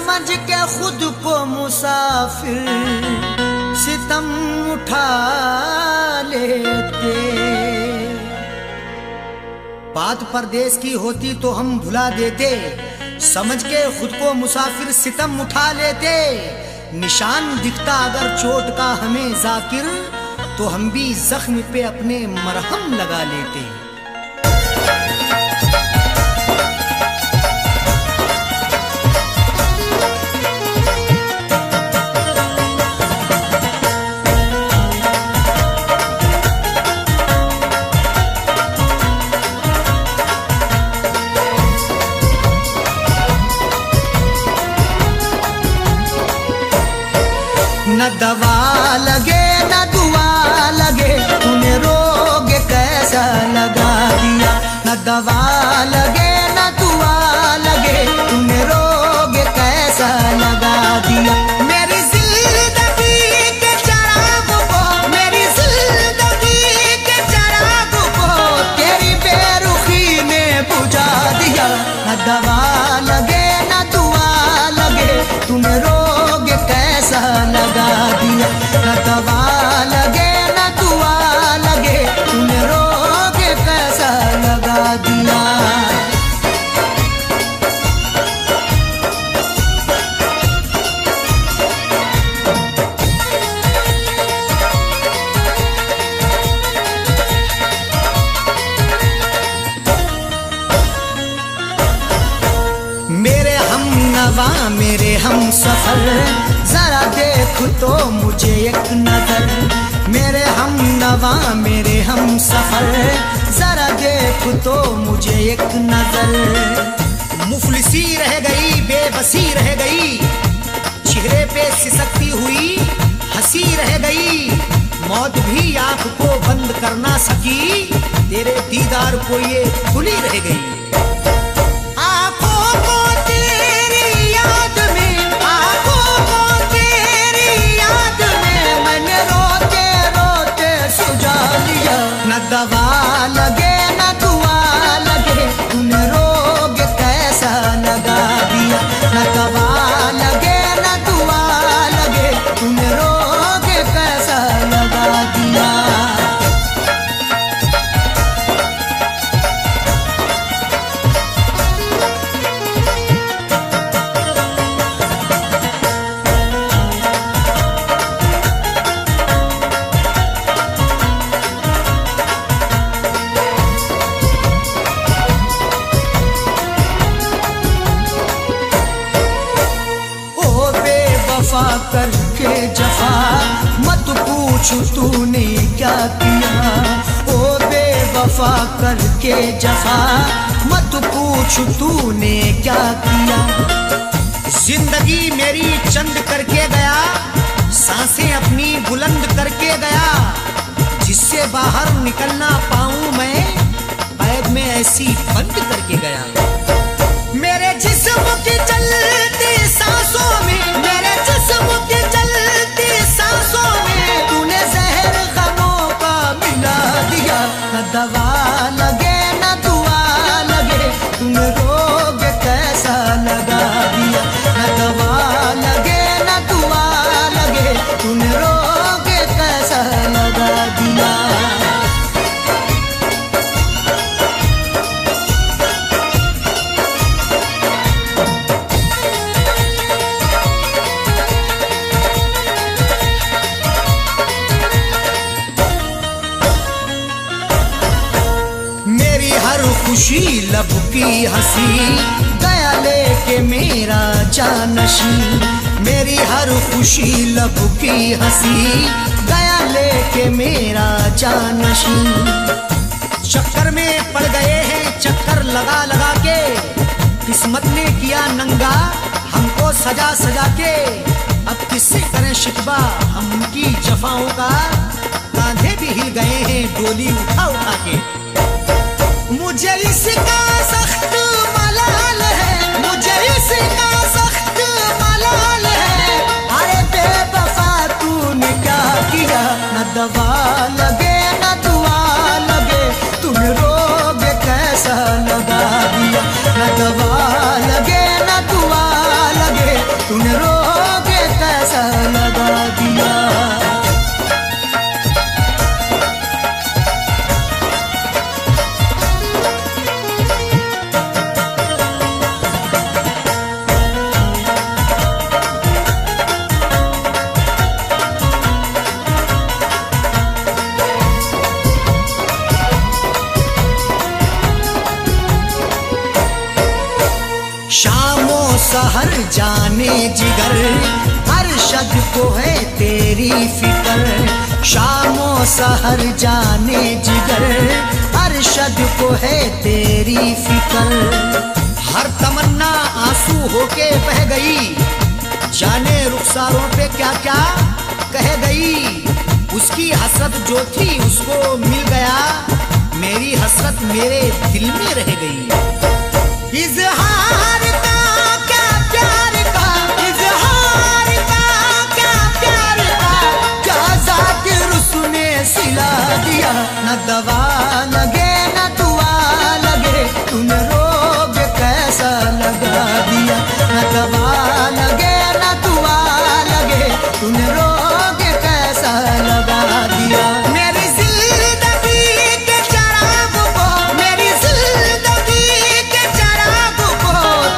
समझ के खुद को मुसाफिर सितम उठा लेते। बात परदेश की होती तो हम भुला देते, समझ के खुद को मुसाफिर सितम उठा लेते। निशान दिखता अगर चोट का हमें जाकिर, तो हम भी जख्म पे अपने मरहम लगा लेते। न दवा लगे न दुआ लगे, तूने रोग कैसा लगा दिया। न दवा लगे न दुआ लगे, तूने रोग कैसा लगा दिया। मेरी जिंदगी के चराग को, मेरी जिंदगी के चराग को तेरी बेरुखी ने बुझा दिया। न दवा लगे न दुआ लगे, तूने रोग कैसा लगा दिया। न दवा लगे न दुआ लगे, तूने रोग कैसा लगा दिया। मेरे हम नवा मेरे हम सफर, जरा देख तो मुझे एक नजर। मेरे हम नवा मेरे हम सफर, जरा देख तो मुझे एक नजर। मुफलिसी रह गई बेबसी रह गई, चेहरे पे सिसकती हुई हंसी रह गई। मौत भी आंख को बंद कर ना सकी, तेरे दीदार को ये खुली रह गई। न दवा लगे न दुआ लगे, तूने रोग कैसा लगा दिया। न दवा लगे न दुआ लगे, तूने रोग कैसा लगा दिया। करके जफा मत पूछ तूने क्या किया। ओ बेवफा करके जफा मत पूछ तूने क्या किया। जिंदगी मेरी चंद करके गया, सांसें अपनी बुलंद करके गया। जिससे बाहर निकलना पाऊं मैं, बैग में ऐसी बंद करके गया। मेरे जिस्म की चलती सांसों में, मेरे जिस्म की चलती सांसों में तूने जहर गमों का मिला दिया। न दवा लगे न दुआ लगे, तूने रोग कैसा लगा दिया। न दवा लगे न दुआ लगे, तूने रोग कैसा लगा दिया। खुशी लब की हंसी गया लेके मेरा जानशी। मेरी हर खुशी लब की हंसी गया लेके मेरा जानशी। चक्कर में पड़ गए हैं चक्कर लगा लगा के, किस्मत ने किया नंगा हमको सजा सजा के। अब किससे करें शिकवा हम उनकी जफाओं का, कांधे भी हिल गए हैं डोली उठा उठा के। मुझे इसका सख्त मलाल है, मुझे इसका सख्त मलाल है। अरे बेवफा तूने क्या किया। न दवा लगे न दुआ लगे, तूने रोग कैसा लगा दिया। न दवा लगे न दुआ लगे, सहर जाने जिगर, अरशद को है तेरी फिक्र। शामो सहर जाने जिगर, अरशद को है तेरी फिक्र। हर तमन्ना आंसू होके बह गई, जाने रुखसारों पे क्या क्या कह गई। उसकी हसरत जो थी उसको मिल गया, मेरी हसरत मेरे दिल में रह गई। इज़हार का क्या प्यार का, इज़हार का क्या प्यार का, क्या ज़ाकिर उसने सिला दिया। न दवा लगे न दुआ लगे, तूने रोग कैसा लगा दिया। न दवा लगे न दुआ लगे, तूने रोग कैसा लगा दिया। मेरी जिंदगी के चराग को, मेरी जिंदगी के चराग को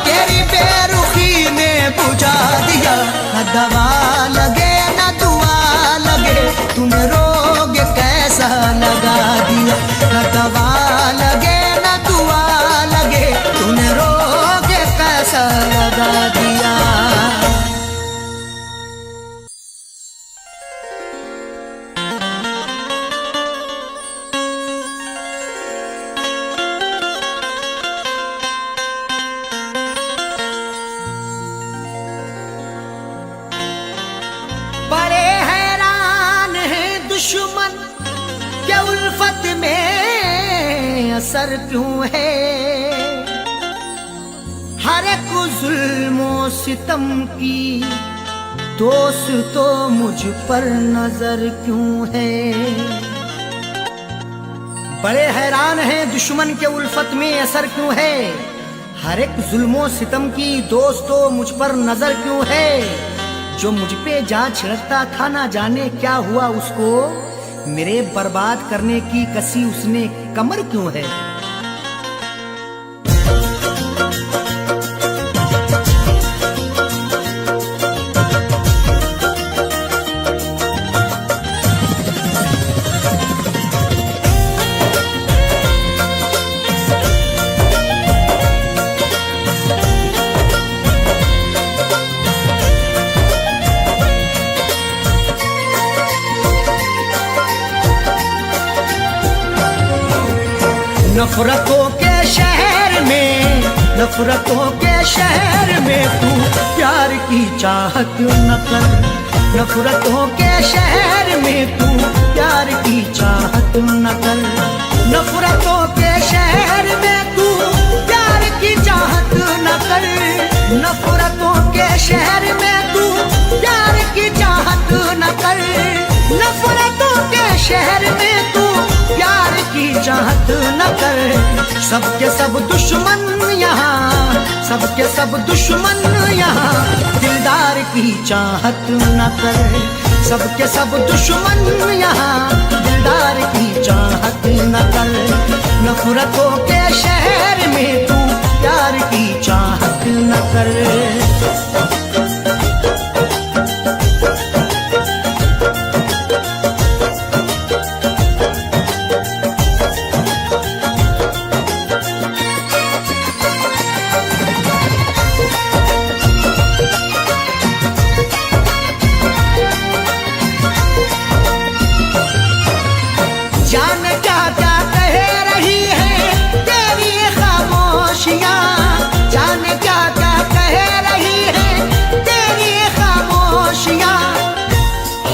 तेरी बेरुखी ने बुझा दिया। न दवा लगे न दुआ लगे, तूने रोग कैसा लगा दिया। न दवा लगे न दुआ लगे, तूने रोग कैसा लगा दिया। बड़े हैरान हैं दुश्मन के उल्फत में असर क्यों है, हर एक जुल्मो सितम की दोस्त तो मुझ पर नजर क्यों है। बड़े हैरान हैं दुश्मन के उल्फत में असर क्यों है, हर एक जुल्मो सितम की दोस्त तो मुझ पर नजर क्यों है। जो मुझ पे जा छिड़कता था ना जाने क्या हुआ उसको, मेरे बर्बाद करने की कसी उसने कमर क्यों है। नफरतों के शहर में, नफरतों के शहर में तू प्यार की चाहत न कर। नफरतों के शहर में तू प्यार की चाहत न कर। नफरतों के शहर में तू प्यार की चाहत न कर। नफरतों के शहर में तू प्यार की चाहत न कर। नफरतों के शहर में तू प्यार की चाहत न कर। सबके सब दुश्मन यहाँ, सबके सब दुश्मन यहाँ दिलदार की चाहत न कर। सबके सब दुश्मन यहाँ दिलदार की चाहत न कर। नफरतों के शहर में तू प्यार की चाहत न कर।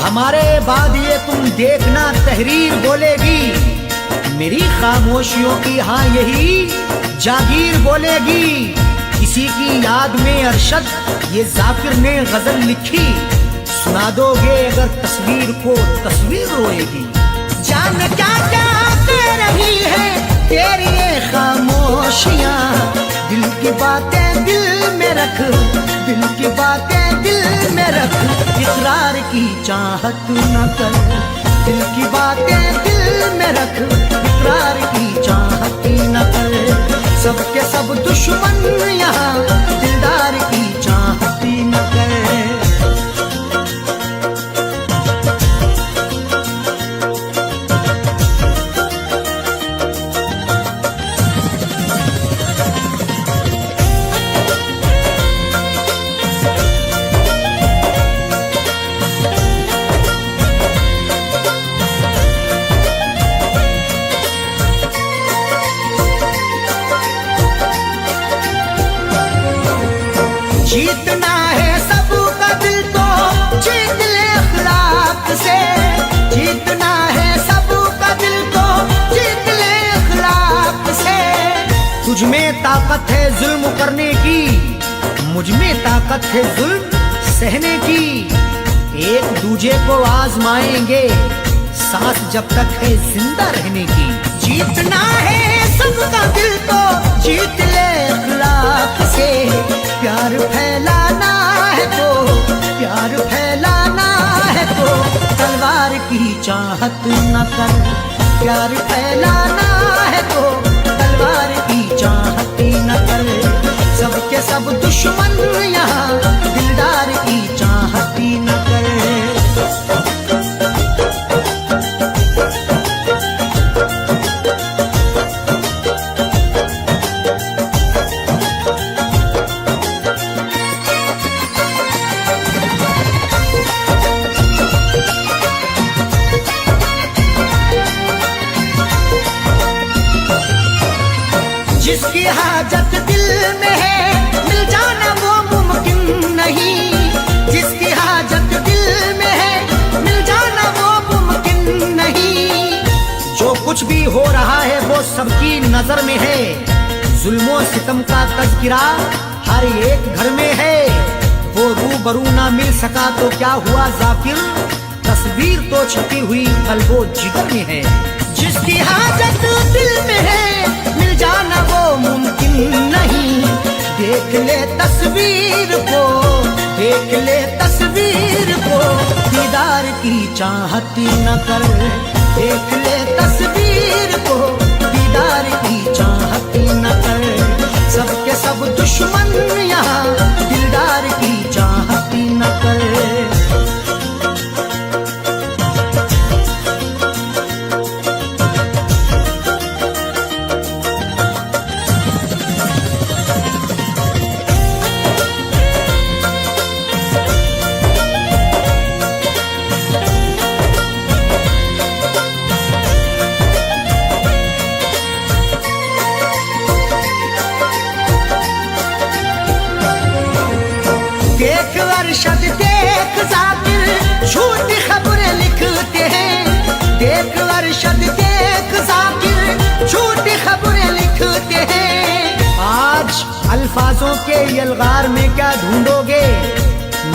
हमारे बाद ये तुम देखना तहरीर बोलेगी, मेरी खामोशियों की हाँ यही जागीर बोलेगी। किसी की याद में अरशद ये जाकिर ने गजल लिखी, सुना दोगे अगर तस्वीर को तस्वीर रोएगी। जान क्या क्या कह रही है तेरी ये खामोशियाँ, दिल की बातें दिल में रख, दिल की बातें दिल में रख। इकरार की चाहत न कर, दिल की बातें दिल में रख। इकरार की चाहत न कर। सबके सब दुश्मन यहाँ दिलदार की चाहत न कर। जीतना है सबका दिल तो जीत ले अखलाक से, जीतना है सबका दिल तो जीत ले अखलाक से। तुझ में ताकत है जुल्म करने की, मुझ में ताकत है जुल्म सहने की। एक दूजे को आजमाएंगे सांस जब तक है जिंदा रहने की। जीतना है सबका दिल तो जीत ले अखलाक से। प्यार फैलाना है तो, प्यार फैलाना है तो तलवार की चाहत न कर। प्यार फैलाना है तो तलवार की चाहत न कर। सबके सब दुश्मन यहाँ दिलदार की चाहत न कर। जिसकी हाजत दिल में है मिल जाना वो मुमकिन नहीं। जिसकी हाजत दिल में है मिल जाना वो मुमकिन नहीं। जो कुछ भी हो रहा है वो सबकी नजर में है। जुल्मों सितम का तज़किरा हर एक घर में है। वो रूबरू ना मिल सका तो क्या हुआ जाकिर, तस्वीर तो छपी हुई कल्बो जिगर में है। जिसकी हाजत दिल में है मिल जाना वो मुमकिन नहीं। देख ले तस्वीर को, देख ले तस्वीर को दीदार की चाहत न कर। देख ले तस्वीर को दीदार की चाहत न कर। सबके सब दुश्मन यहाँ दिलदार की चाहत न कर। देख अरशद देख जाकिर झूठी खबरें लिखते हैं। देख अरशद देख जाकिर झूठी खबरें लिखते हैं। आज अल्फाजों के यलगार में क्या ढूंढोगे,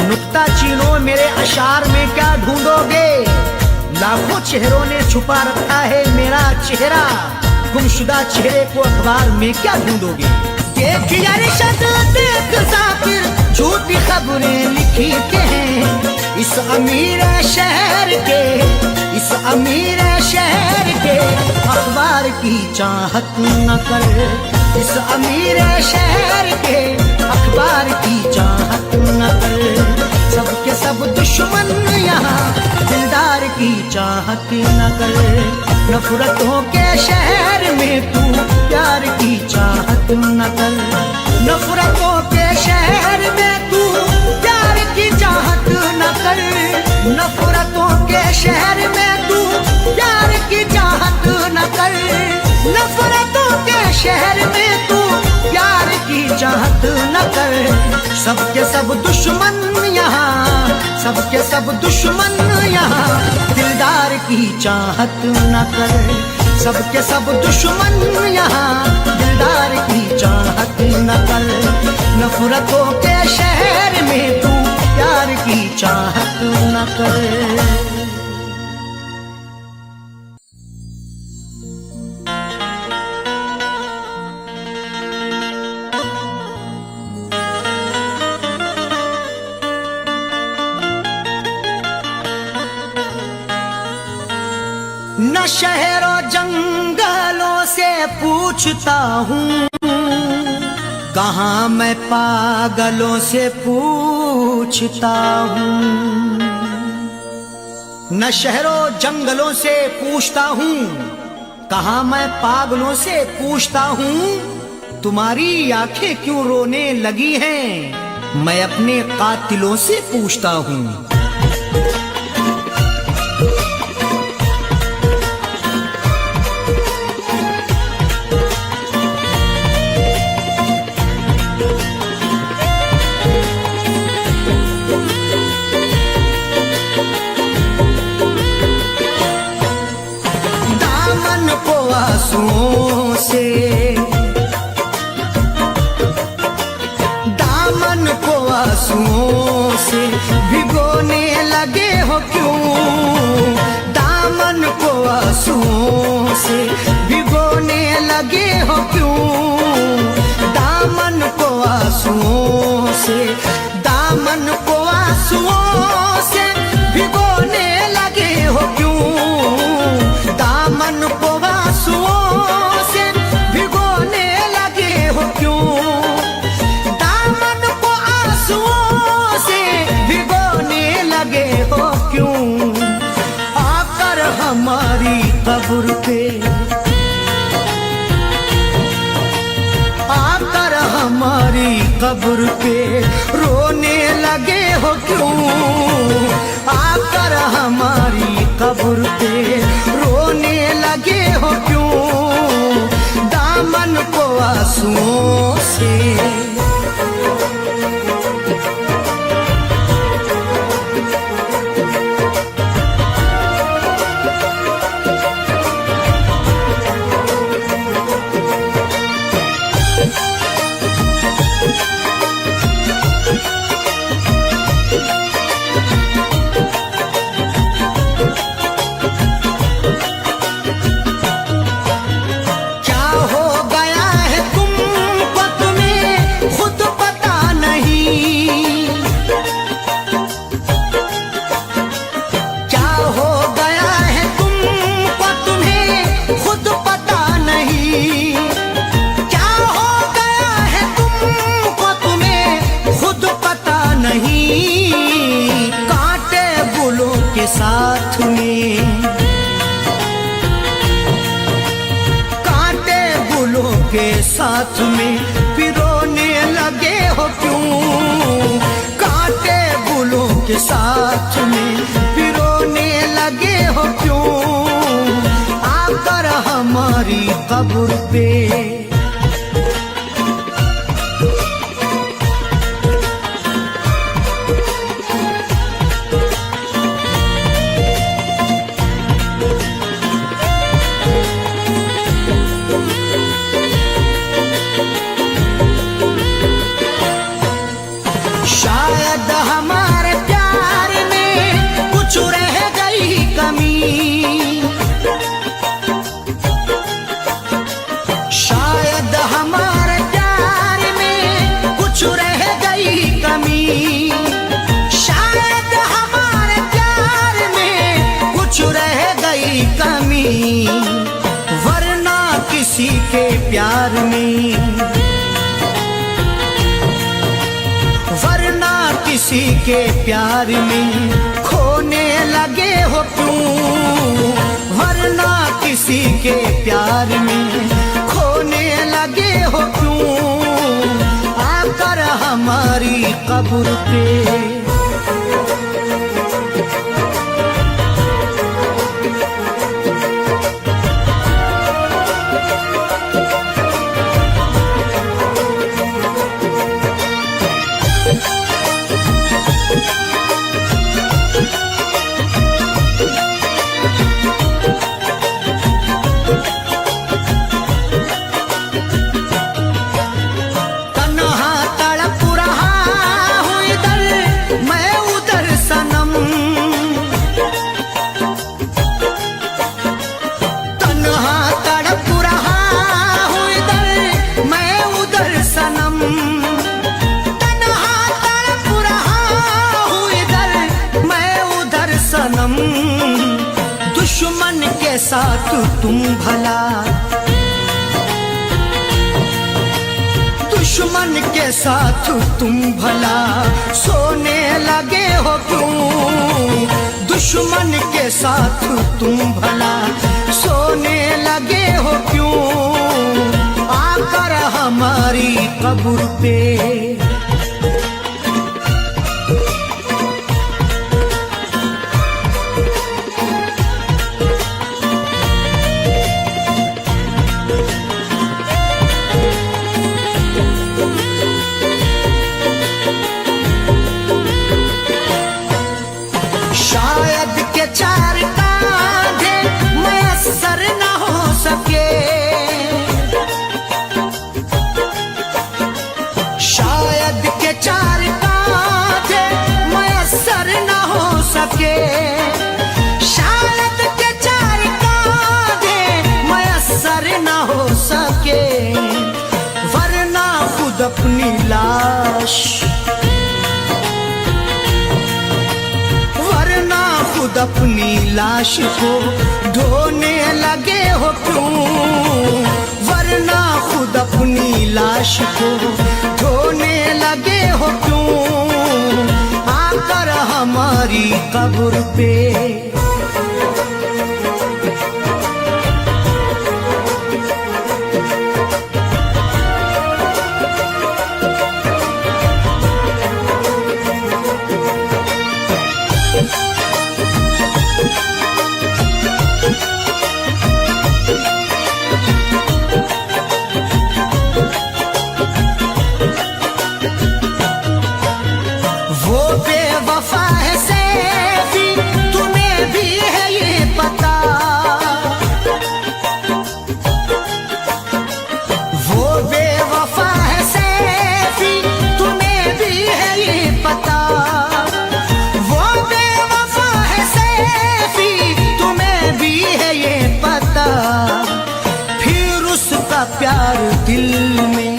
नुक्ता चीनो मेरे अशार में क्या ढूंढोगे। लाखों चेहरों ने छुपा रखा है मेरा चेहरा, गुमशुदा चेहरे को अखबार में क्या ढूंढोगे। देख अरशद देख जाकिर झूठी खबरें लिखते हैं। इस अमीर शहर के, इस अमीर शहर के अखबार की चाहत न कर। इस अमीर शहर के अखबार की चाहत न कर। सबके सब दुश्मन यहाँ दिलदार की चाहत न कर। नफरतों के शहर में तू प्यार की चाहत न कर। नफरतों के शहर में तू प्यार की चाहत न कर। नफरतों के शहर में तू प्यार की चाहत न कर। नफरतों के शहर में तू प्यार की चाहत न कर। सबके सब दुश्मन यहाँ, सबके सब दुश्मन यहाँ दिलदार की चाहत न कर। सबके सब दुश्मन यहाँ दिलदार की चाहत न कर। नफरतों के शहर में तू प्यार की चाहत न कर। न शहरों जंगलों से पूछता हूँ, कहाँ मैं पागलों से पूछता हूँ। न शहरों जंगलों से पूछता हूँ, कहाँ मैं पागलों से पूछता हूँ। तुम्हारी आंखें क्यों रोने लगी हैं, मैं अपने कातिलों से पूछता हूँ। से दामन को आंसुओं से भिगोने लगे हो क्यों, दामन को आंसुओं से भिगोने लगे हो क्यों, दामन को आंसुओं से, दामन को आंसुओं से भिगोने लगे हो क्यों, दामन को आंसुओं से भिगोने लगे हो क्यों, दामन को आंसुओं से भिगोने लगे हो क्यों, आकर हमारी कब्र पे, आकर हमारी कब्र पे रोने लगे हो क्यों, आकर हमारी कब्र पे रोने लगे हो क्यों, दामन को आंसुओं से। साथ में कांटे गुलों के साथ में पिरोने लगे हो क्यों, कांटे गुलों के साथ में पिरोने लगे हो क्यों, आकर हमारी कब्र पे, शायद हमारे प्यार में कुछ रह गई कमी, शायद हमारे प्यार में कुछ रह गई कमी, शायद हमारे प्यार में कुछ रह गई कमी, वरना किसी के प्यार में, वरना किसी के प्यार में खोने लगे हो क्यों, वरना किसी के प्यार में खोने लगे हो क्यों, आकर हमारी कब्र पे, दुश्मन के साथ तुम भला, दुश्मन के साथ तुम भला सोने लगे हो क्यों, दुश्मन के साथ तुम भला सोने लगे हो क्यों, आकर हमारी कब्र पे, शायद के चार कांधे मयस्सर न हो सके, के, वरना खुद अपनी लाश, वरना खुद अपनी लाश को ढोने लगे हो क्यों, वरना खुद अपनी लाश को ढोने लगे हो क्यों, आकर हमारी कब्र पे। वो बेवफा है सैफी, तुम्हें भी है ये पता, वो बेवफा है सैफी, तुम्हें भी है ये पता, वो बेवफा है सैफी, तुम्हें भी है ये पता, फिर उसका प्यार दिल में,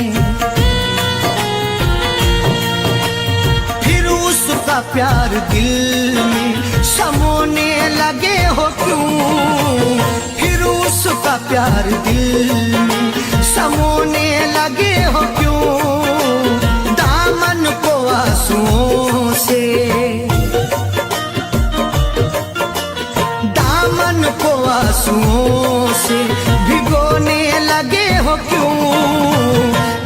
प्यार दिल में समोने लगे हो क्यों, फिर उसका प्यार दिल में समोने लगे हो क्यों, दामन को आंसुओं से, दामन को आंसुओं से भिगोने लगे हो क्यों,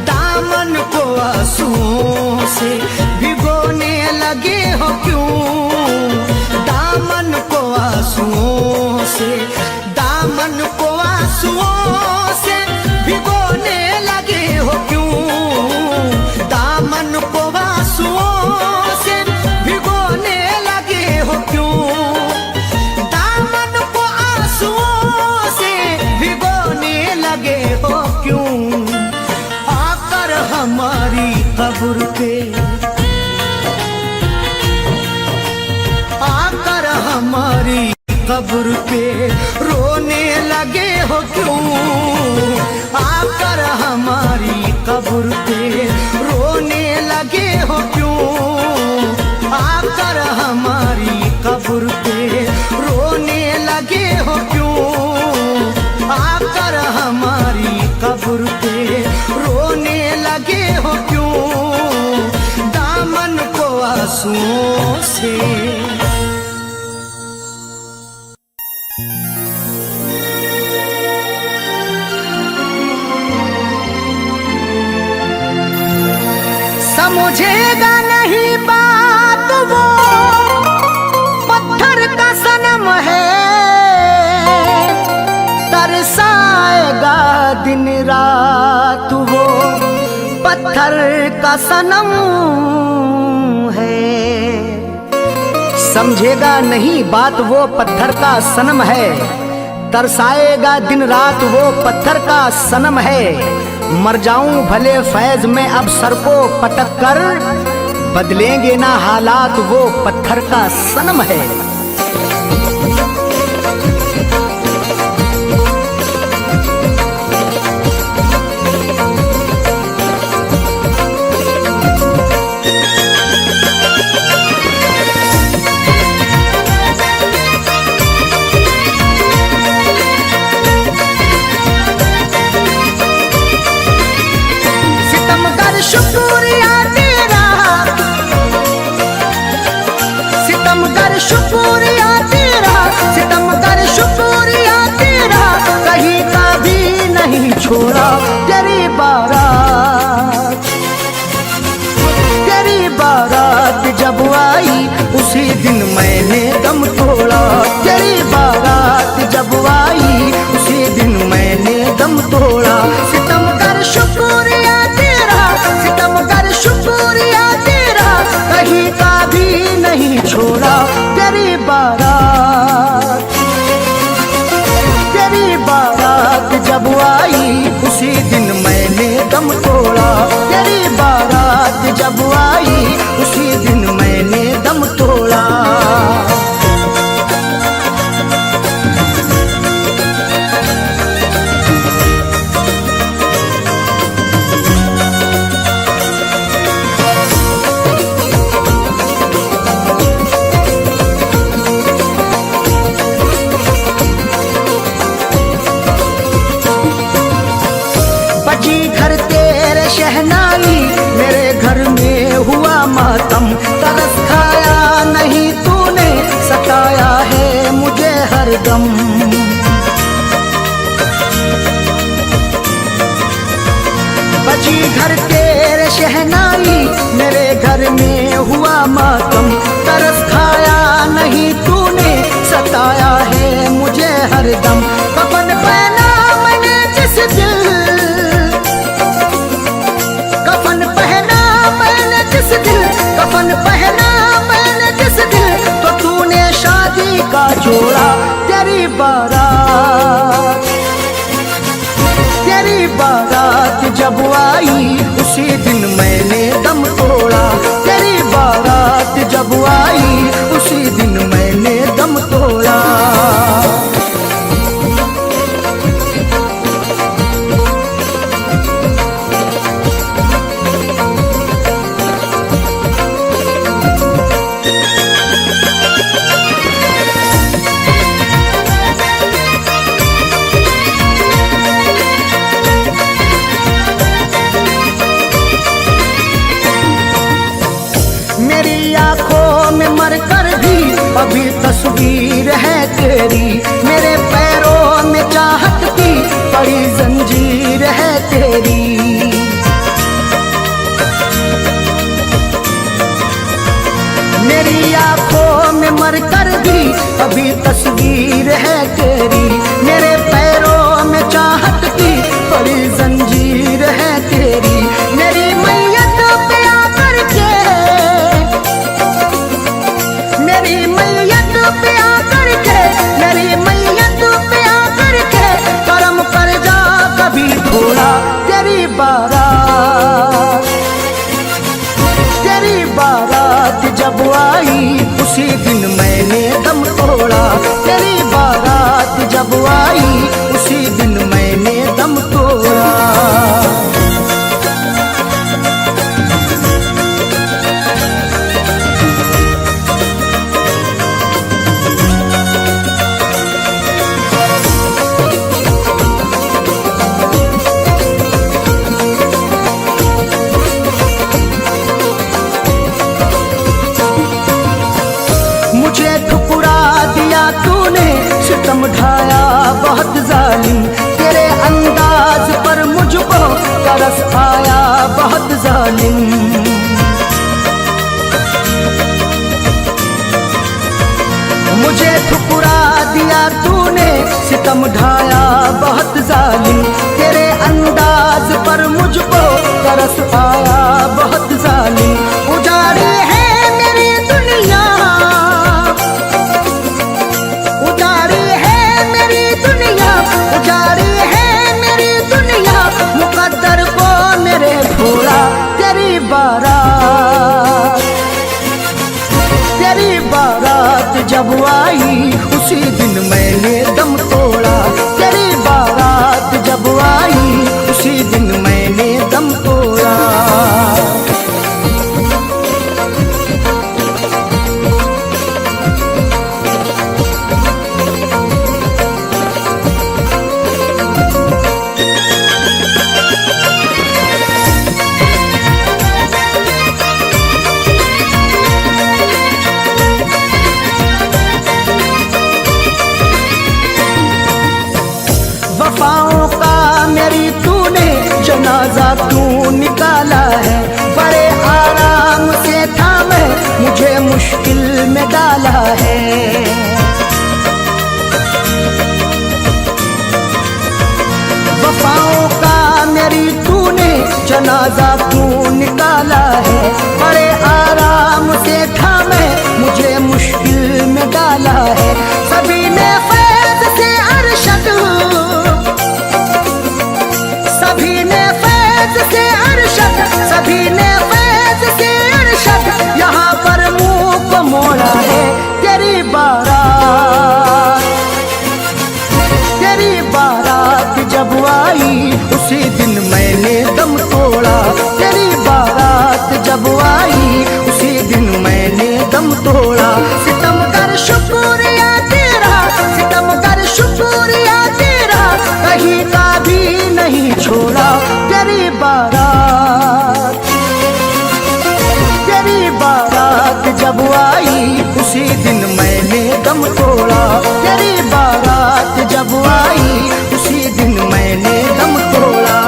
दामन को आंसुओं से भिगोने लगे हो क्यों, दामन को आंसुओं से, दामन को आंसुओं से भिगोने लगे हो क्यों, दामन को आंसुओं से भिगोने लगे हो क्यों, दामन को आंसुओं से भिगोने लगे हो क्यों, आकर हमारी कब्र पे, आकर हमारी कब्र पे रोने लगे हो क्यों, आकर हमारी कब्र पे रोने लगे हो क्यों, आकर हमारी कब्र पे रोने लगे हो क्यों, आकर हमारी कब्र पे रोने लगे हो क्यों, दामन को आंसुओं से। समझेगा नहीं बात वो पत्थर का सनम है, तरसाएगा दिन रात वो पत्थर का सनम है। समझेगा नहीं बात वो पत्थर का सनम है, तरसाएगा दिन रात वो पत्थर का सनम है। मर जाऊं भले फैज में अब सर को पटक कर, बदलेंगे ना हालात वो पत्थर का सनम है। शुक्रिया तेरा, सितमगर शुक्रिया तेरा, सितमगर शुक्रिया तेरा, कहीं का भी नहीं छोड़ा तेरी बारात, तेरी बारात जब आई उसी दिन मैंने दम तोड़ा, तेरी बारात जब आई उसी दिन मैंने दम तोड़ा। सितमगर शुक्रिया तेरा, सितमगर शुक्रिया तेरा, कहीं का भी नहीं छोड़ा तेरी बारात, तेरी बारात जब आई उसी दिन मैंने दम तोड़ा, तेरी बारात जब आई उसी दिन मैंने दम तोड़ा। मातम, तरस खाया नहीं तूने, सताया है मुझे हरदम। बजी घर तेरे शहनाई, मेरे घर में हुआ मातम, तरस खाया नहीं तूने, सताया है मुझे हरदम। कफन पहना मैंने जिस दिल, कफन पहना मैंने जिस दिल, कफन पहना मैंने जिस दिल, तो तूने शादी का जोड़ा। तेरी बारात, तेरी बारात जब आई, उसी दिन मैंने दम तोड़ा। तेरी बारात जब आई, उसी दिन मैंने दम तोड़ा। मेरी आंखों में मरकर भी अभी तस्वीर है तेरी, मेरे पैरों में चाहत की बड़ी जंजीर है तेरी। मेरी आंखों में मरकर भी अभी तस्वीर है तेरी, मेरे पैरों में चाहत की बड़ी जंजीर है तेरी। मेरी मैयत पे आकर के, मेरी मैयत पे आकर के, मेरी मैयत पे आकर के, करम कर जा कभी थोड़ा। तेरी बारात, तेरी बारात जब आई, उसी दिन मैंने दम तोड़ा। तेरी बारात जब आई, उसी दिन मैंने दम तोड़ा। मुझे ठुकरा दिया तूने, सितम ढाया बहुत जालिम, तेरे अंदाज पर मुझको तरस आया बहुत जालिम। मुझे ठुकरा दिया तूने, सितम ढाया बहुत जालिम, तेरे अंदाज पर मुझको तरस आया बहुत जालिम। उजाड़ी है मेरी दुनिया, उजाड़ी है मेरी दुनिया, उजाड़ी है मेरी दुनिया, मुकद्दर को मेरे भोला। तेरी बारात, तेरी बारात जब आई, उसी दिन मैंने दम तोड़ा। तेरी बारात जब आई, उसी दिन मैंने दम तोड़ा। वफाओं का मेरी तूने जनाजा तू निकाला है, बड़े आराम से था मैं, मुझे मुश्किल में डाला है। वफाओं का मेरी तूने जनाजा तू निकाला है, बड़े आराम से था मैं, मुझे मुश्किल में डाला है। सभी ने फैज़ से अरशद, सभी ने फैज़ से अरशद, सभी ने फैज़ से अरशद, यहाँ पर मुँह को मोड़ा है। तेरी बारात, तेरी बारात जब आई, उसी दिन मैंने दम तोड़ा। तेरी बारात जब आई, उसी दिन मैंने दम तोड़ा। सितमगर शुक्रिया तेरा, सितमगर शुक्रिया तेरा, कहीं का भी नहीं छोड़ा। तेरी बारात, तेरी जब आई उसी दिन मैंने दम तोड़ा, तेरी बारात जब आई उसी दिन मैंने दम तोड़ा।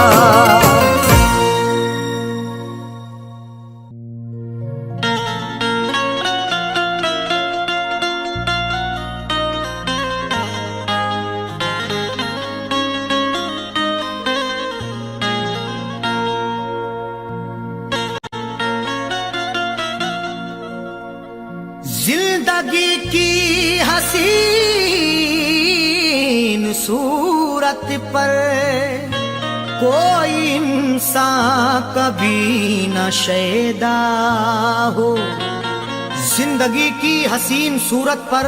जिंदगी की हसीन सूरत पर कोई इंसान कभी न शैदा हो। जिंदगी की हसीन सूरत पर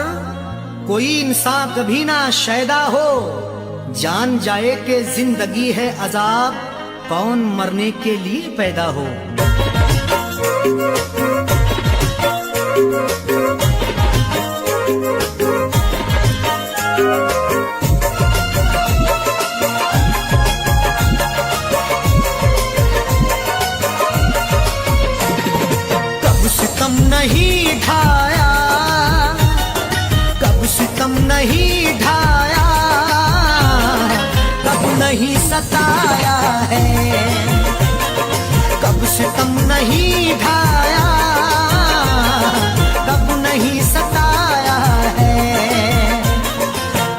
कोई इंसान कभी ना शैदा हो। जान जाए कि जिंदगी है अजाब, कौन मरने के लिए पैदा हो। नहीं ढाया, कब सितम नहीं ढाया, कब नहीं सताया है, कब सितम नहीं ढाया, कब नहीं सताया है,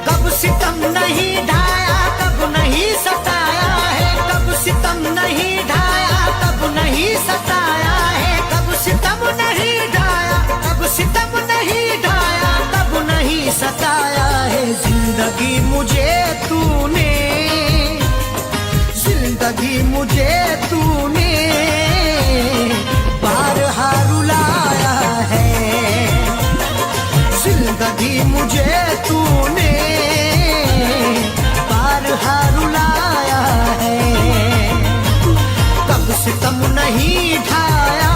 कब सितम नहीं ढाया, कब नहीं सताया है, कब सितम नहीं ढाया, कब नहीं सताया है, कब सितम नहीं ढाया, कब सितम नहीं ढाया, कब नहीं सताया है। जिंदगी मुझे तूने, जिंदगी मुझे तूने बारहा रुलाया है, जिंदगी मुझे तूने बारहा रुलाया है। कब सितम नहीं ढाया,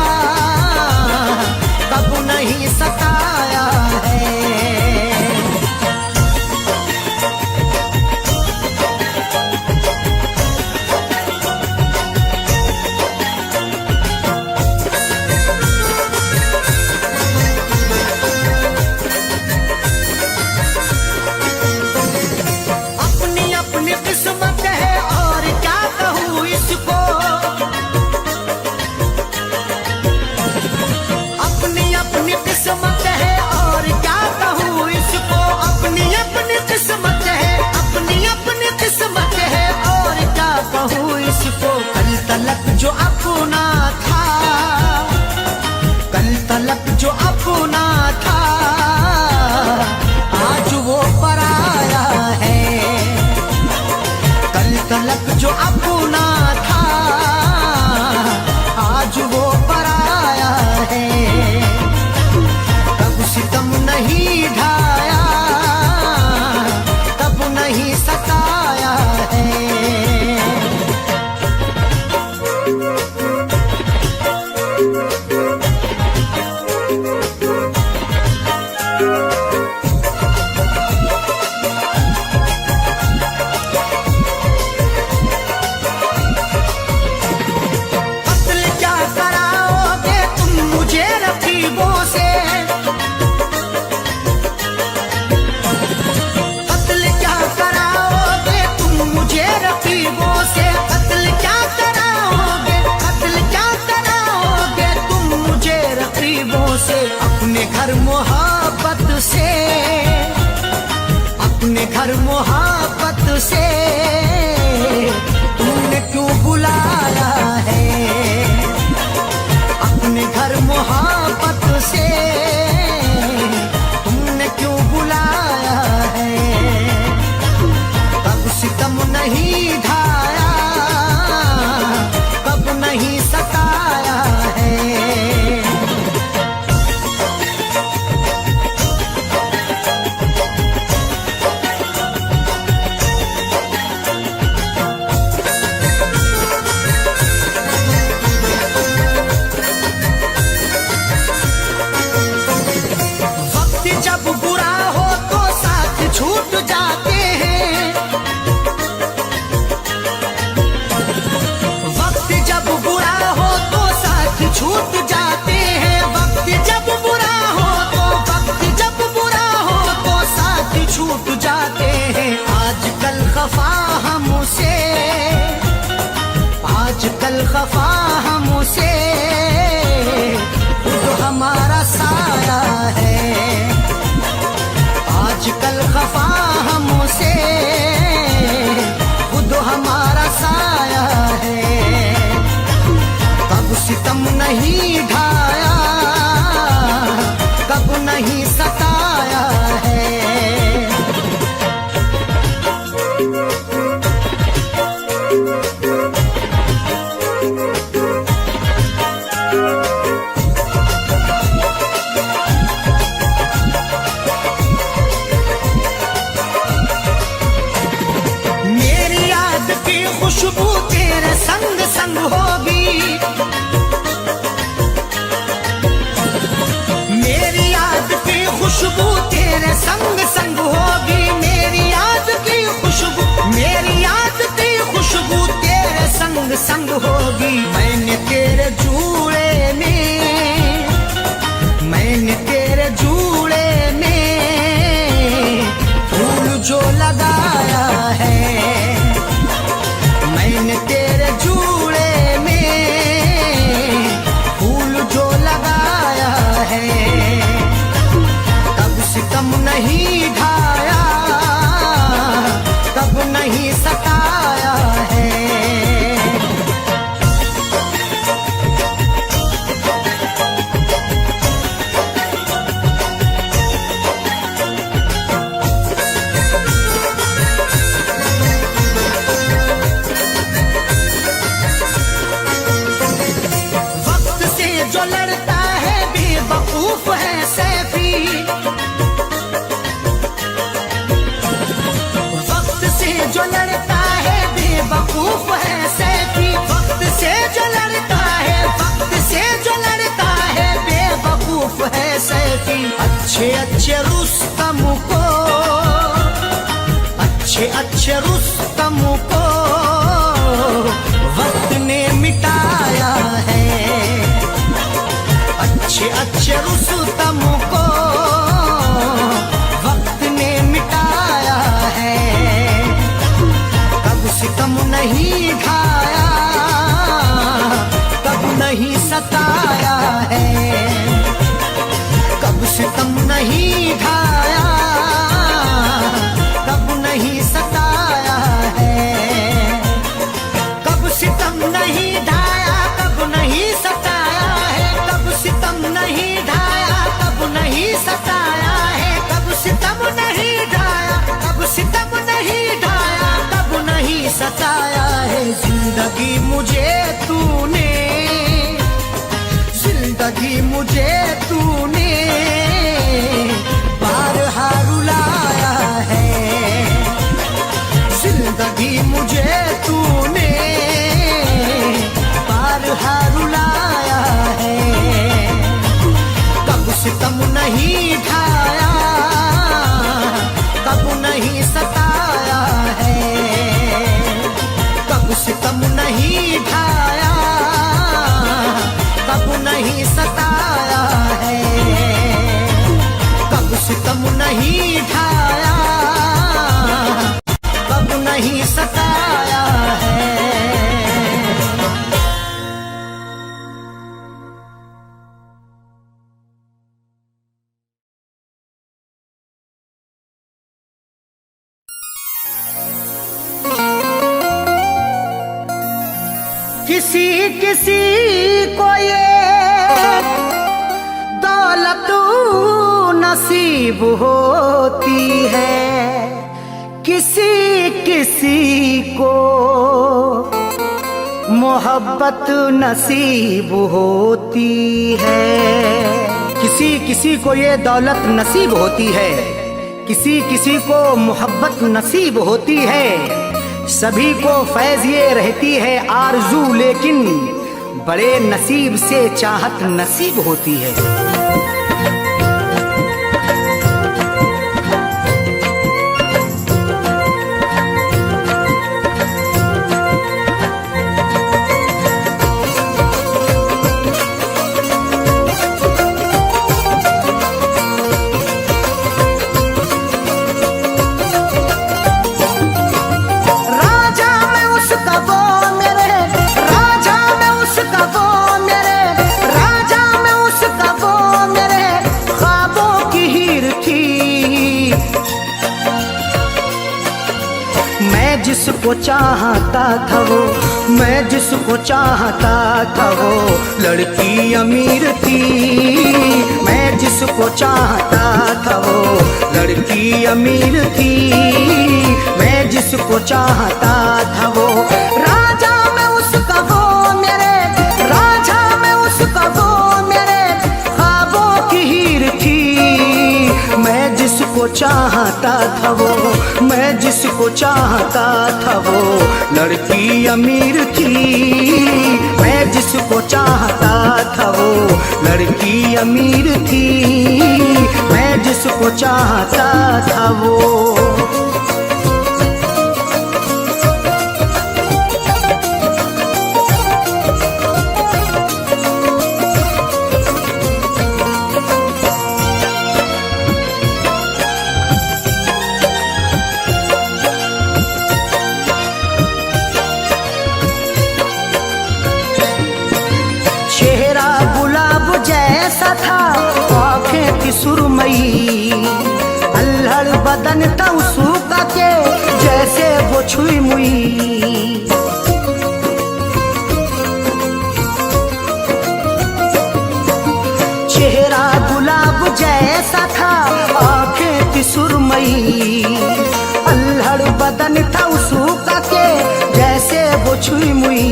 कब नहीं सताया है। अपनी अपनी किस्मत है और क्या कहूँ इसको, अपनी अपनी किस्मत है और क्या कहूँ इसको, अपनी अपनी किस्मत है, अपनी अपनी किस्मत है और क्या कहूँ इसको। कल तलक जो अपना था, कल तलक जो अपना था, आज वो पराया है। कल तलक जो अपना था, आज वो पराया है। कब सितम नहीं ढाया, कब नहीं सताया है। कत्ल क्या कराओगे तुम मुझे रकीबों से, कत्ल क्या कराओगे तुम मुझे रकीबों से, कत्ल क्या कराओगे, कत्ल क्या कराओगे तुम मुझे रकीबों से। अपने घर मोहब्बत से, अपने घर मोहब्बत से तुमने क्यों बुलाया है। अपने घर मोहब्बत से तुमने क्यों बुलाया है। कब सितम नहीं ढाया, कब नहीं सताया है। आजकल खफा हमसे खुद हमारा साया है, आजकल खफा हमसे खुद हमारा साया है। कब सितम नहीं ढाया, कब नहीं सताया है। मेरी याद की खुशबू तेरे संग संग होगी, मेरी याद की खुशबू तेरे संग संग होगी, मेरी याद की खुशबू, मेरी याद की खुशबू तेरे संग संग होगी। मैंने तेरे जूड़े में, मैंने तेरे जूड़े में फूल जो लगाया है, मैंने तेरे जूड़े में फूल जो लगाया है। कब सितम नहीं ढाया, कब नहीं सताया है। वक्त से जो लड़ता है बेवकूफ है सैफी, वक्त से जो लड़ता है बेवकूफ है सैफी, वक्त से जो लड़ता है, वक्त से जो लड़ता है बेवकूफ है सैफी। अच्छे अच्छे रुस्तम को, अच्छे अच्छे रुस्तम को वक्त ने मिटाया है, अच्छे अच्छे रुस्तम को वक्त ने मिटाया है। कब सितम नहीं ढाया, कब नहीं सताया है, कब सितम नहीं ढाया, कब नहीं सताया है। कब सितम नहीं ढाया, कब नहीं सताया है, कब सितम नहीं ढाया, कब नहीं सताया है। कब सितम नहीं ढाया, कब सितम नहीं ढाया, कब नहीं सताया है। जिंदगी मुझे तूने, जिंदगी मुझे तूने बारहा रुलाया है, जिंदगी मुझे तूने बारहा रुलाया है। कब सितम नहीं ढाया, कब नहीं सताया है, कब सितम नहीं ढाया, कब नहीं सताया है। कब सितम नहीं ढाया, कब नहीं सताया है। किसी किसी को ये दौलत नसीब होती है, किसी किसी को मोहब्बत नसीब होती है। किसी किसी को ये दौलत नसीब होती है, किसी किसी को मोहब्बत नसीब होती है। सभी को फैज़ ये रहती है आरज़ू, लेकिन बड़े नसीब से चाहत नसीब होती है। राजा मैं उसका वो मेरे राजा जिसको चाहता था वो, मैं जिसको चाहता था वो लड़की अमीर थी। मैं जिसको चाहता था वो लड़की अमीर थी। मैं जिसको चाहता था वो राजा में उसका वो मेरे, राजा में उसका वो मेरे ख्वाबों की हीर थी। मैं जिसको चाहता था वो, मैं जिसको चाहता था वो लड़की अमीर थी। मैं जिसको चाहता था वो लड़की अमीर थी। मैं जिसको चाहता था वो। चेहरा गुलाब जैसा था, आँखें थी सुरमई, अल्हड़ बदन था उसका के जैसे वो छुई मुई। चेहरा गुलाब जैसा था, आँखें थी सुरमई, अल्हड़ बदन था उसका के जैसे वो छुई मुई।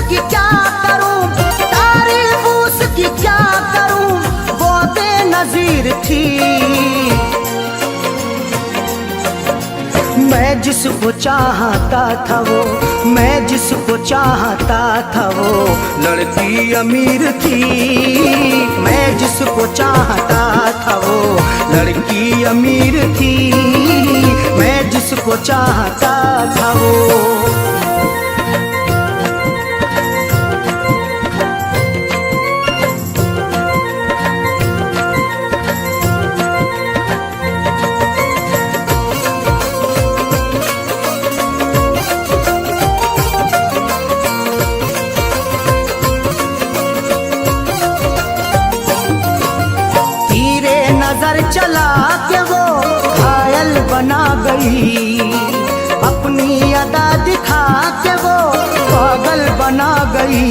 की क्या करूं, तारीफ उसकी क्या करूं, वो बेनज़ीर थी। मैं जिसको चाहता था वो, मैं जिसको चाहता था वो लड़की अमीर थी। मैं जिसको चाहता था वो लड़की अमीर थी। मैं जिसको चाहता था वो। नजर चला के वो घायल बना गई, अपनी अदा दिखा के वो पागल बना गई।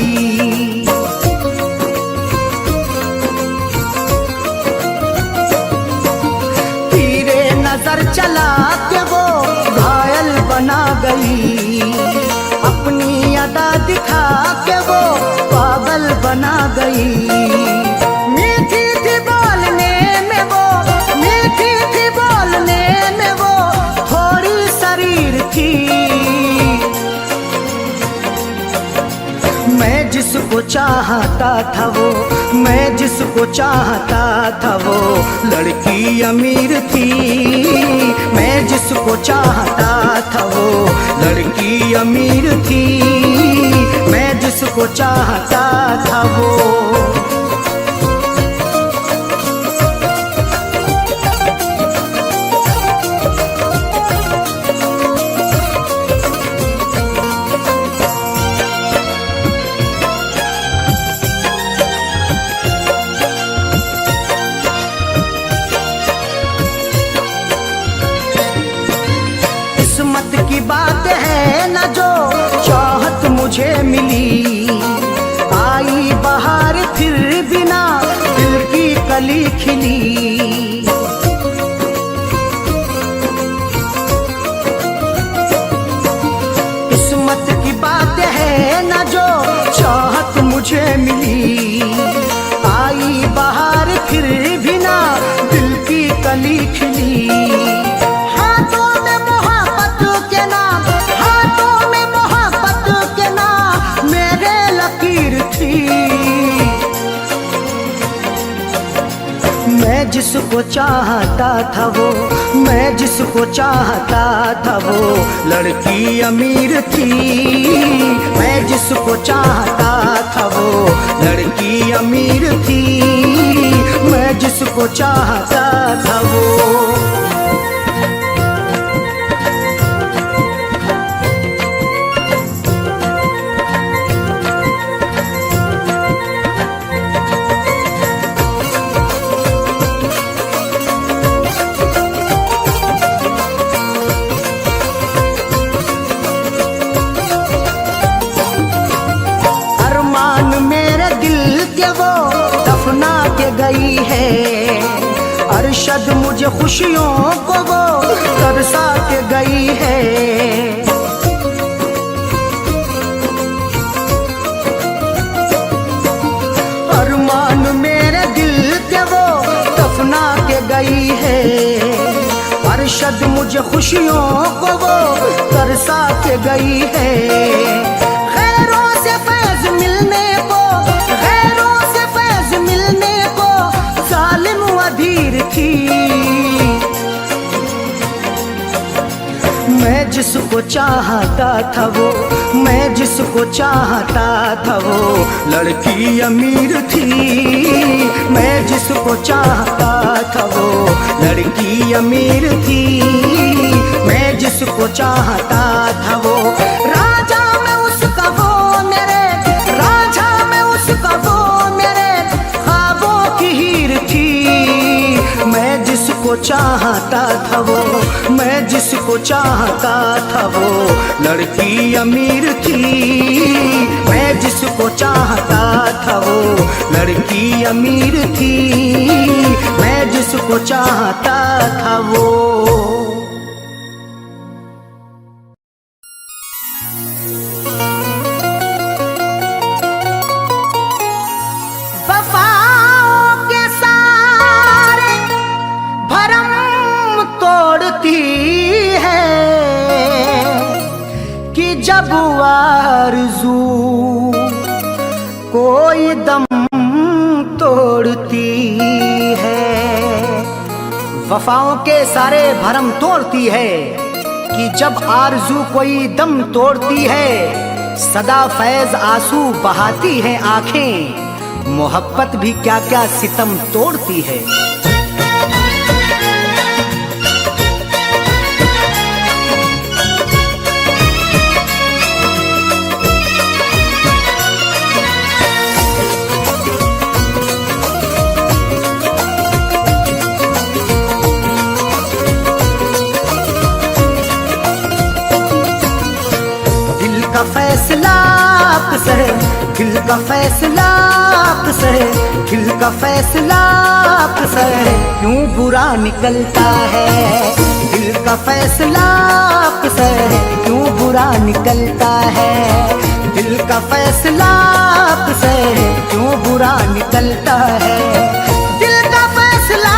तीरे नजर चला के वो घायल बना गई, अपनी अदा दिखा के वो पागल बना गई। मैं जिसको चाहता था वो, मैं जिसको चाहता था वो लड़की अमीर थी। मैं जिसको चाहता था वो लड़की अमीर थी। मैं जिसको चाहता था वो। किस्मत की बात है न जो चाहत मुझे मिली, आई बहार फिर बिना दिल की कली खिली। किस्मत की बात है न जो चाहत मुझे मिली, आई बहार फिर बिना दिल की कली खिली। मैं जिसको चाहता था वो, मैं जिसको चाहता था वो लड़की अमीर थी। मैं जिसको चाहता था वो लड़की अमीर थी। मैं जिसको चाहता था वो। गई है। अरशद मुझे खुशियों को वो तरसा के गई है। अरमान मेरे दिल के वो दफना के गई है। अरशद मुझे खुशियों को वो तरसा के गई है। खैरों से फैज मिलने को, खैरों से फैज मिलने को जालिम अधीर थी। मैं जिसको चाहता था वो, मैं जिसको चाहता था वो लड़की अमीर थी। मैं जिसको चाहता था वो लड़की अमीर थी। मैं जिसको चाहता था वो राजा में उसका वो मेरे, राजा में उसका वो मेरे ख्वाबों की हीर थी। मैं जिसको चाहता था वो, मैं जिसको चाहता था वो लड़की अमीर थी। मैं जिसको चाहता था वो लड़की अमीर थी। मैं जिसको चाहता था वो। जब आरज़ू कोई दम तोड़ती है। वफाओं के सारे भरम तोड़ती है कि जब आरज़ू कोई दम तोड़ती है। सदा फैज़ आंसू बहाती है आंखें, मोहब्बत भी क्या क्या सितम तोड़ती है। फैसला आपसे, दिल का फैसला आपसे, दिल का फैसला आपसे क्यों बुरा निकलता है। दिल का फैसला आपसे क्यों बुरा निकलता है। दिल का फैसला आपसे क्यों बुरा निकलता है। दिल का फैसला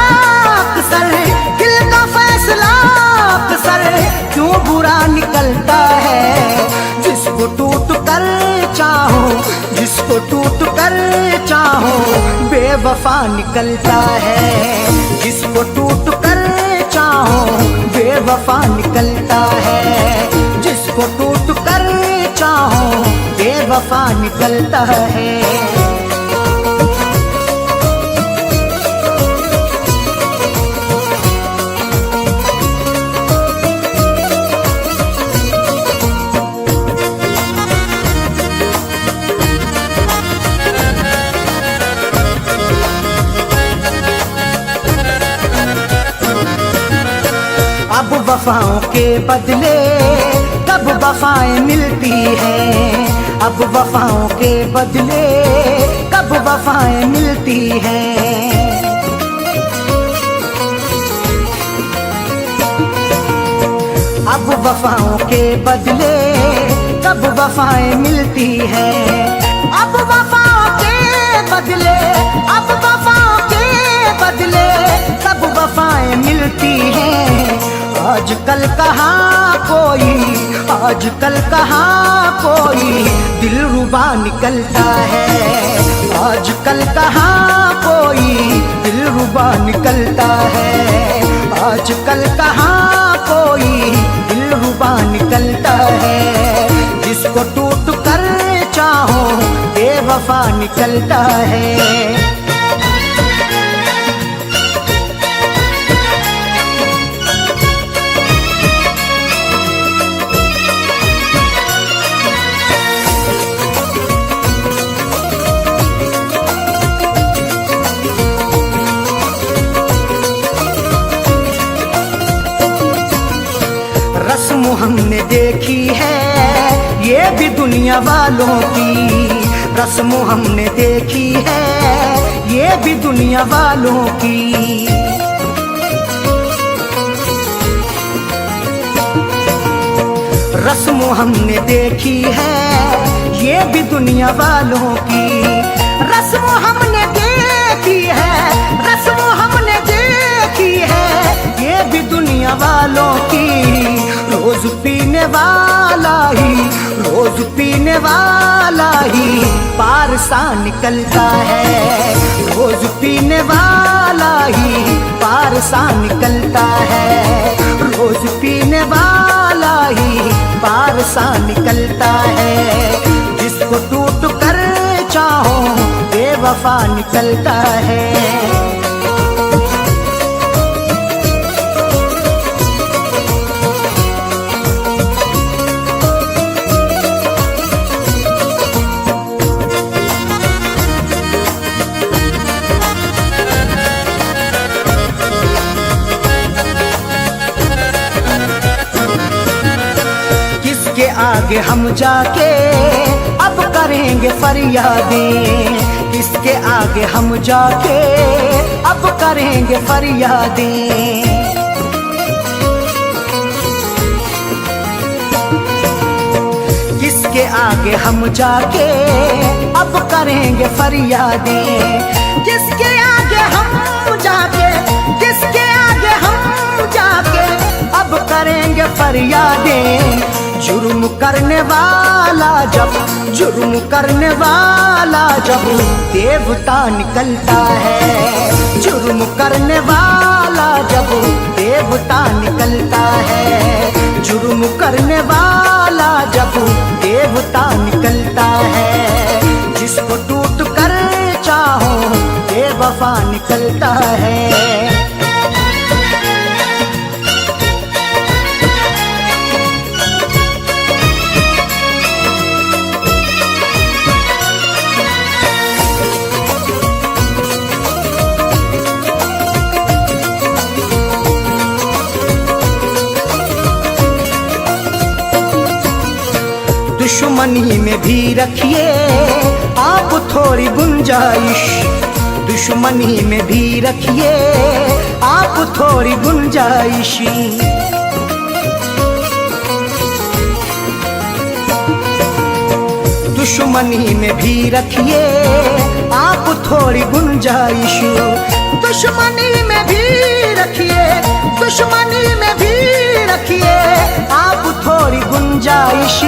आपसे, दिल का फैसला आपसे क्यों बुरा निकलता है। जिसको टूट कर चाहो, जिसको टूट कर चाहो बेवफा निकलता है। जिसको टूट कर चाहो बेवफा निकलता है। जिसको टूट कर चाहो बेवफा निकलता है। अब वफाओं के बदले कब वफाएं मिलती हैं। अब वफाओं के बदले कब वफाएं मिलती हैं। अब वफाओं के बदले कब वफाएं मिलती हैं। अब वफाओं के बदले, अब वफाओं के बदले कब वफाएं मिलती हैं। आजकल कहाँ कोई, आजकल कहाँ कोई दिलरुबा निकलता है। आजकल कहाँ कोई दिलरुबा निकलता है। आजकल कहाँ कोई दिलरुबा निकलता है। जिसको टूट कर चाहो बेवफा निकलता है। रस्म हमने देखी है ये भी दुनिया वालों की। रस्म हमने देखी है ये भी दुनिया वालों की। रस्म हमने देखी है ये भी दुनिया वालों की। रस्म हमने देखी है, रस्म हमने देखी है ये भी दुनिया वालों की। रोज पीने वाला ही, रोज पीने वाला ही पार सा निकलता है। रोज पीने वाला ही पार सा निकलता है। रोज पीने वाला ही पार सा निकलता है। जिसको टूट कर चाहो बेवफा निकलता है। किसके आगे हम जाके अब करेंगे फरियादें। किसके आगे हम जाके अब करेंगे फरियादें। किसके आगे हम जाके अब करेंगे फरियादें। किसके आगे हम जाके, किसके आगे हम जाके अब करेंगे फरियादें। जुर्म करने वाला जब, जुर्म करने वाला जब देवता निकलता है। जुर्म करने वाला जब देवता निकलता है। जुर्म करने वाला जब देवता निकलता है। जिसको टूट कर चाहो बेवफा निकलता है। दुश्मनी में भी रखिए आप थोड़ी गुंजाइश। दुश्मनी में भी रखिए आप थोड़ी गुंजाइश। दुश्मनी में भी रखिए आप थोड़ी गुंजाइश। दुश्मनी में भी रखिए, दुश्मनी में भी रखिए आप थोड़ी गुंजाइश।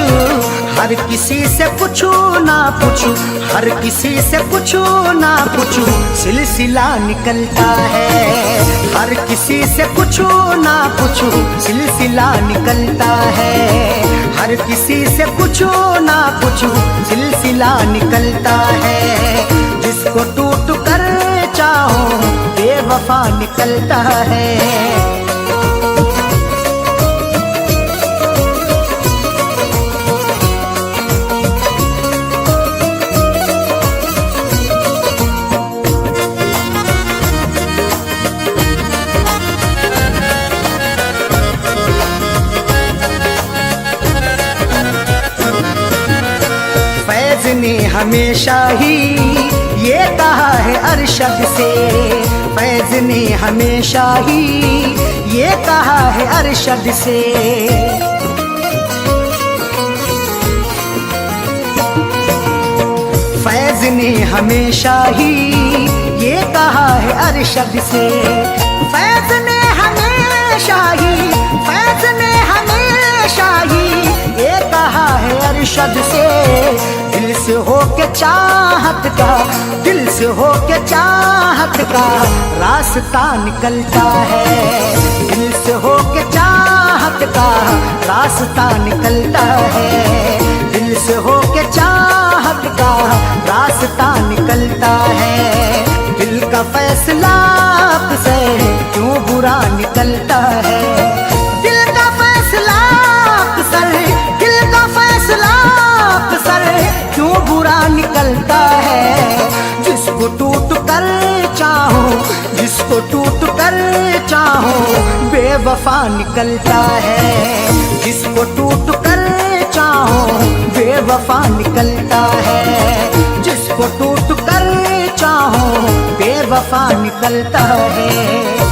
हर किसी से पूछू ना पूछू, हर किसी से पूछू ना पूछू सिलसिला निकलता है। हर किसी से पूछू ना पूछू सिलसिला निकलता है। हर किसी से पूछू ना पूछू सिलसिला निकलता है। जिसको टूट कर चाहो बेवफा निकलता है। फैज ने हमेशा ही ये कहा है अरशद से। फैज ने हमेशा ही ये कहा है अरशद से। फैज ने हमेशा ही ये कहा है अरशद से। फैज ने हमेशा ही, फैज ने हमेशा ही ये कहा है अरशद से। दिल से हो के चाहत का, दिल से हो के चाहत का रास्ता निकलता है। दिल से हो के चाहत का रास्ता निकलता है। दिल से हो के चाहत का रास्ता निकलता है। दिल का फैसला से क्यों बुरा निकलता है। दिल का फैसला अक्सर, दिल का फैसला अक्सर क्यों बुरा निकलता है। जिसको टूट कर चाहो, जिसको टूट कर चाहो बेवफा निकलता है। जिसको टूट कर चाहो बेवफा निकलता है। जिसको टूट कर चाहो बेवफा निकलता है।